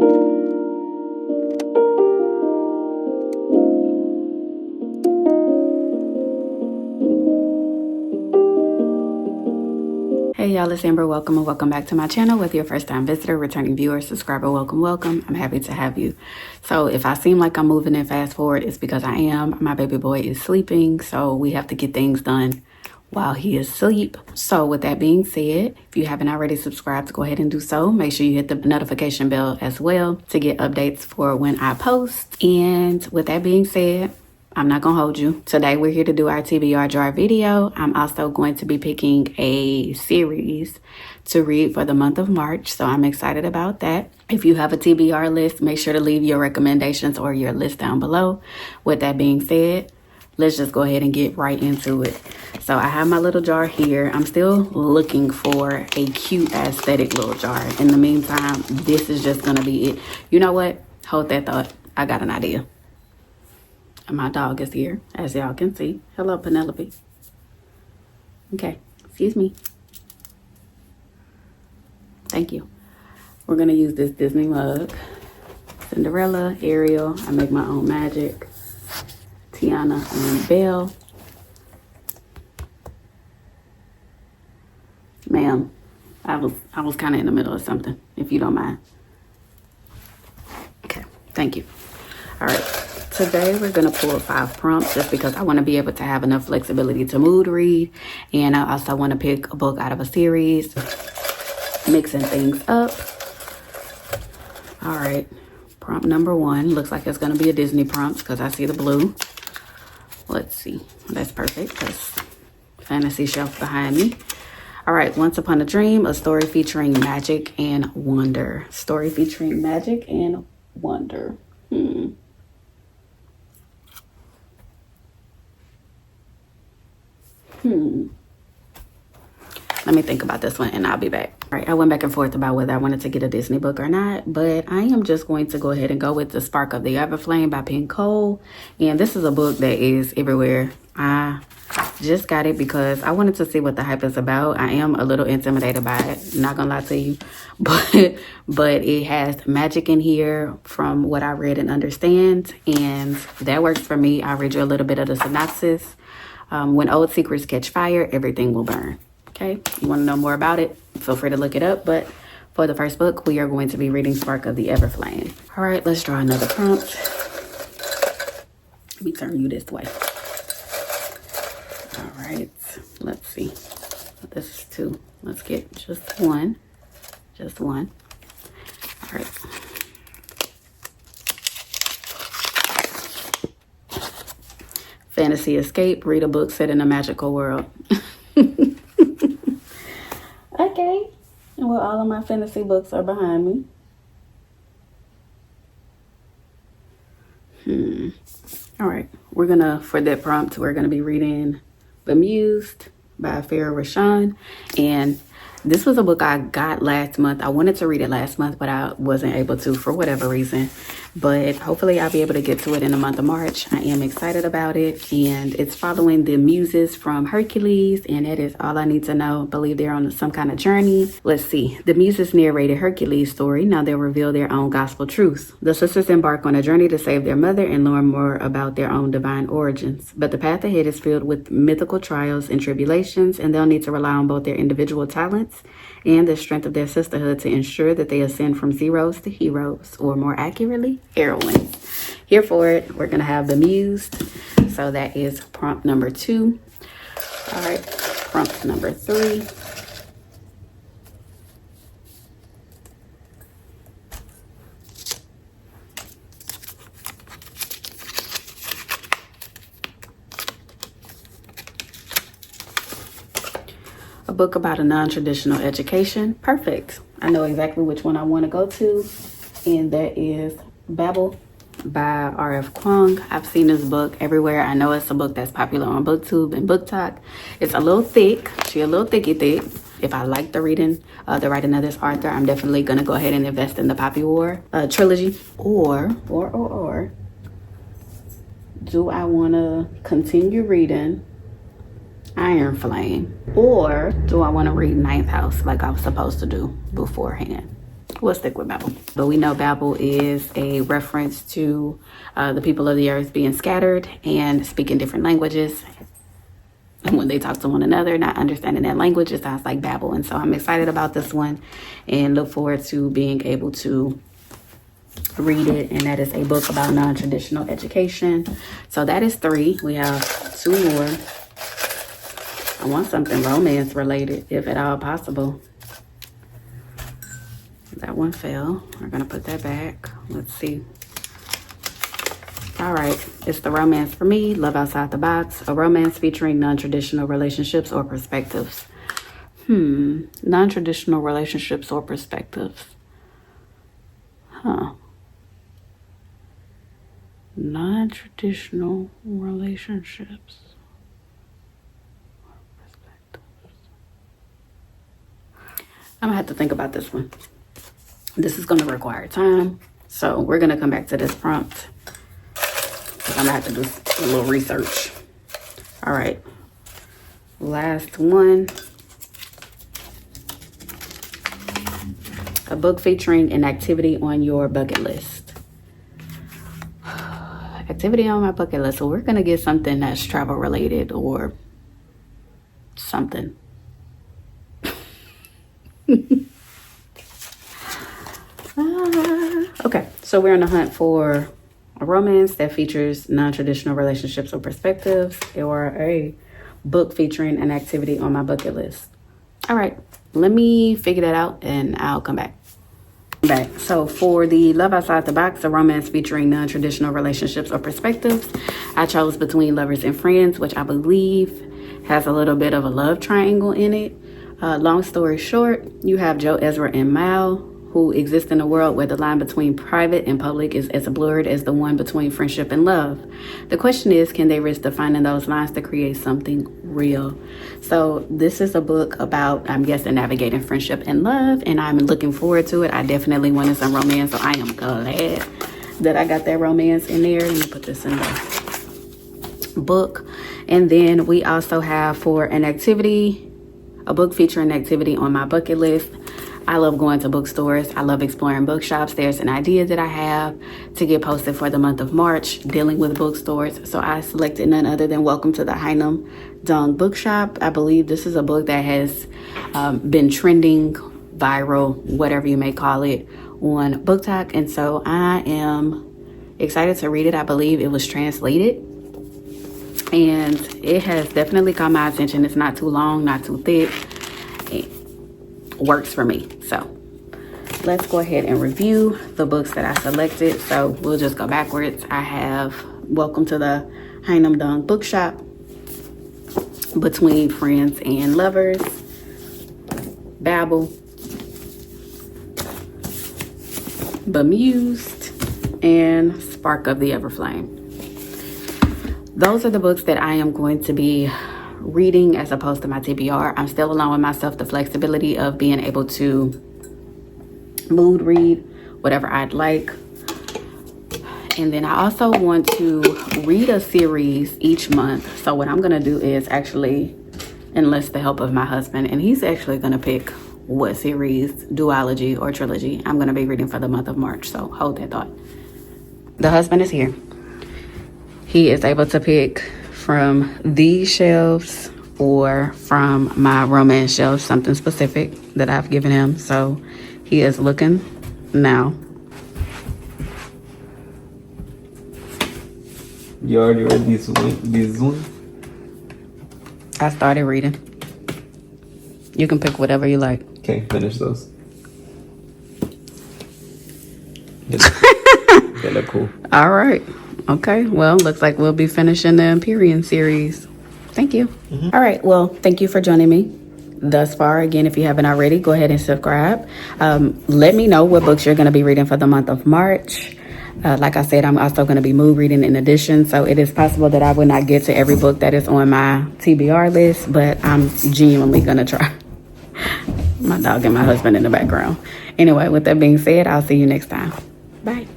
Hey y'all, it's Amber. Welcome and welcome back to my channel. With your first time visitor, returning viewer, subscriber, welcome. I'm happy to have you. So if I seem like I'm moving and fast forward, it's because I am. My baby boy is sleeping, so we have to get things done while he is asleep. So with that being said, if you haven't already subscribed, go ahead and do so. Make sure you hit the notification bell as well to get updates for when I post. And with that being said, I'm not gonna hold you. Today we're here to do our TBR jar video. I'm also going to be picking a series to read for the month of March, so I'm excited about that. If you have a TBR list, make sure to leave your recommendations or your list down below. With that being said, let's just go ahead and get right into it. So I have my little jar here. I'm still looking for a cute aesthetic little jar. In the meantime, this is just gonna be it. You know what? Hold that thought. I got an idea. My dog is here, as y'all can see. Hello, Penelope. Okay, excuse me. Thank you. We're gonna use this Disney mug. Cinderella, Ariel, I make my own magic. Tiana and Belle. Ma'am, I was kind of in the middle of something, if you don't mind. Okay, thank you. All right. Today we're going to pull 5 prompts just because I want to be able to have enough flexibility to mood read, and I also want to pick a book out of a series, mixing things up. All right, prompt number 1 looks like it's going to be a Disney prompt because I see the blue. Let's see. That's perfect. That's fantasy shelf behind me. All right, Once Upon a Dream, a story featuring magic and wonder. Story featuring magic and wonder. Let me think about this one and I'll be back. All right, I went back and forth about whether I wanted to get a Disney book or not, but I am just going to go ahead and go with The Spark of the Everflame by Penn Cole. And this is a book that is everywhere. I just got it because I wanted to see what the hype is about. I am a little intimidated by it, not gonna lie to you, but it has magic in here from what I read and understand, and that works for me. I'll read you a little bit of the synopsis. When old secrets catch fire, everything will burn. Okay, you want to know more about it? Feel free to look it up. But for the first book, we are going to be reading Spark of the Everflame. All right, let's draw another prompt. Let me turn you this way. All right, let's see. This is 2. Let's get just one. Just one. All right. Fantasy escape. Read a book set in a magical world. Okay. Well, all of my fantasy books are behind me. All right. For that prompt, we're going to be reading Bemused by Farah Rashan. And this was a book I got last month. I wanted to read it last month, but I wasn't able to for whatever reason. But hopefully I'll be able to get to it in the month of March. I am excited about it. And it's following the muses from Hercules. And that is all I need to know. I believe they're on some kind of journey. Let's see. The muses narrated Hercules' story. Now they'll reveal their own gospel truths. The sisters embark on a journey to save their mother and learn more about their own divine origins. But the path ahead is filled with mythical trials and tribulations. And they'll need to rely on both their individual talents and the strength of their sisterhood to ensure that they ascend from zeros to heroes, or more accurately, heroines. Here for it, we're going to have Bemused. So that is prompt number 2. All right, prompt number 3. A book about a non-traditional education. Perfect. I know exactly which one I want to go to, and that is Babel by R.F. Kuang. I've seen this book everywhere. I know it's a book that's popular on BookTube and BookTok. It's a little thick. She a little thicky thick. If I like the writing of this author, I'm definitely gonna go ahead and invest in the Poppy War trilogy. Or do I want to continue reading Iron Flame, or do I want to read Ninth House like I was supposed to do beforehand? We'll stick with Babel. But we know Babel is a reference to the people of the earth being scattered and speaking different languages. And when they talk to one another, not understanding that language, it sounds like Babel. And so I'm excited about this one and look forward to being able to read it. And that is a book about non-traditional education. So that is 3. We have 2 more. I want something romance related, if at all possible. That one fell. We're gonna put that back. Let's see. All right, it's the romance for me, Love Outside the Box, a romance featuring non-traditional relationships or perspectives. Non-traditional relationships or perspectives. Non-traditional relationships or perspectives. I'm gonna have to think about this one. This is gonna require time, so we're gonna come back to this prompt. I'm gonna have to do a little research. All right, last one. A book featuring an activity on your bucket list. Activity on my bucket list. So we're gonna get something that's travel related or something. Okay, so we're on the hunt for a romance that features non-traditional relationships or perspectives, or a book featuring an activity on my bucket list. All right, let me figure that out and I'll come back. So for the Love Outside the Box, a romance featuring non-traditional relationships or perspectives, I chose Between Lovers and Friends, which I believe has a little bit of a love triangle in it. Long story short, you have Joe, Ezra, and Mal, who exist in a world where the line between private and public is as blurred as the one between friendship and love. The question is, can they risk defining those lines to create something real? So this is a book about, I'm guessing, navigating friendship and love, and I'm looking forward to it. I definitely wanted some romance, so I am glad that I got that romance in there. Let me put this in the book. And then we also have, for an activity, a book featuring activity on my bucket list. I love going to bookstores. I love exploring bookshops. There's an idea that I have to get posted for the month of March dealing with bookstores. So I selected none other than Welcome to the Hainam Dong Bookshop. I believe this is a book that has been trending, viral, whatever you may call it, on BookTok. And so I am excited to read it. I believe it was translated. And it has definitely caught my attention. It's not too long, not too thick. Works for me. So let's go ahead and review the books that I selected. So we'll just go backwards. I have Welcome to the Hainam Dong Bookshop, Between Friends and Lovers, Babel, Bemused, and Spark of the Everflame. Those are the books that I am going to be reading as opposed to my TBR. I'm still allowing myself the flexibility of being able to mood read whatever I'd like. And then I also want to read a series each month. So what I'm going to do is actually enlist the help of my husband, and he's actually going to pick what series, duology or trilogy, I'm going to be reading for the month of March. So hold that thought. The husband is here. He is able to pick from these shelves or from my romance shelf, something specific that I've given him. So he is looking now. You already read this one? I started reading. You can pick whatever you like. Okay, finish those. They look cool. All right. Okay, well, looks like we'll be finishing the Empyrean series. Thank you. All right, well, thank you for joining me thus far. Again, if you haven't already, go ahead and subscribe. Let me know what books you're going to be reading for the month of March. Like I said, I'm also going to be mood reading in addition, so it is possible that I will not get to every book that is on my TBR list, but I'm genuinely going to try. My dog and my husband in the background. Anyway, with that being said, I'll see you next time. Bye.